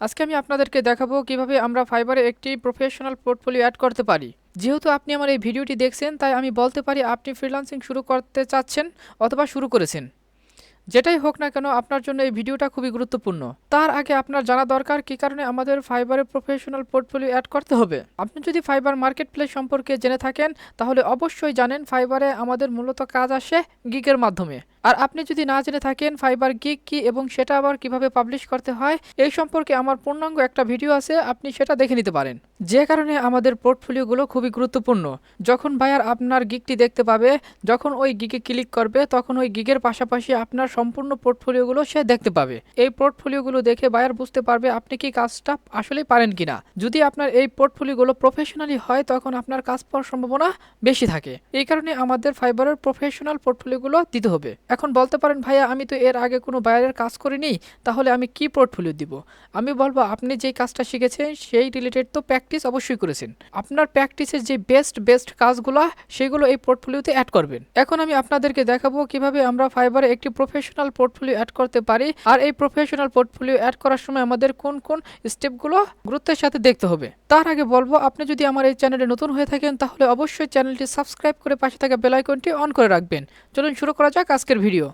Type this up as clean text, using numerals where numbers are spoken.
আজকে আমি আপনাদেরকে দেখাবো কিভাবে আমরা ফাইবারে একটি প্রফেশনাল পোর্টফোলিও অ্যাড করতে পারি। যেহেতু আপনি আমার এই ভিডিওটি দেখছেন, তাই আমি বলতে পারি আপনি ফ্রিল্যান্সিং শুরু করতে চাচ্ছেন অথবা শুরু করেছেন। যেটাই হোক না কেন, আপনার জন্য এই ভিডিওটা খুবই গুরুত্বপূর্ণ। তার আগে আপনার জানা দরকার কী কারণে আমাদের ফাইবারে প্রফেশনাল পোর্টফোলিও অ্যাড করতে হবে। আপনি যদি ফাইবার মার্কেট প্লেস সম্পর্কে জেনে থাকেন, তাহলে অবশ্যই জানেন ফাইবারে আমাদের মূলত কাজ আসে গিগের মাধ্যমে। আর আপনি যদি না জেনে থাকেন ফাইবার গিগ কি এবং সেটা আবার কিভাবে পাবলিশ করতে হয়, এই সম্পর্কে আমার পূর্ণাঙ্গ একটা ভিডিও আছে, আপনি সেটা দেখে নিতে পারেন। যে কারণে আমাদের পোর্টফোলিওগুলো খুবই গুরুত্বপূর্ণ। যখন বায়ার আপনার গিগটি দেখতে পাবে, যখন ওই গিগে ক্লিক করবে, তখন ওই গিগের পাশাপাশি আপনার সম্পূর্ণ পোর্টফোলিওগুলো সে দেখতে পাবে। এই পোর্টফোলিওগুলো দেখে বায়ার বুঝতে পারবে আপনি কি কাজটা আসলেই পারেন কিনা। যদি আপনার এই পোর্টফোলিওগুলো প্রফেশনালি হয়, তখন আপনার কাজ পাওয়ার সম্ভাবনা বেশি থাকে। এই কারণে আমাদের ফাইবারের প্রফেশনাল পোর্টফোলিওগুলো দিতে হবে। এখন বলতে পারেন, ভাইয়া আমি তো এর আগে কোনো বায়ারের কাজ করিনি, তাহলে আমি কি পোর্টফোলিও দিব? আমি বলবো, আপনি যেই কাজটা শিখেছেন সেই রিলেটেড তো প্র্যাকটিস অবশ্যই করেছেন। আপনার প্র্যাকটিসের যে বেস্ট কাজগুলো, সেগুলো এই পোর্টফোলিওতে অ্যাড করবেন। এখন আমি আপনাদেরকে দেখাবো কিভাবে আমরা ফাইবারে একটি প্রফেশনাল পোর্টফোলিও অ্যাড করতে পারি, আর এই প্রফেশনাল পোর্টফোলিও অ্যাড করার সময় আমাদের কোন কোন স্টেপগুলো গুরুত্বের সাথে দেখতে হবে। তার আগে বলবো, আপনি যদি আমার এই চ্যানেলে নতুন হয়ে থাকেন, তাহলে অবশ্যই চ্যানেলটি সাবস্ক্রাইব করে পাশে থাকা বেল আইকনটি অন করে রাখবেন। চলুন শুরু করা যাক আজকের ভিডিও।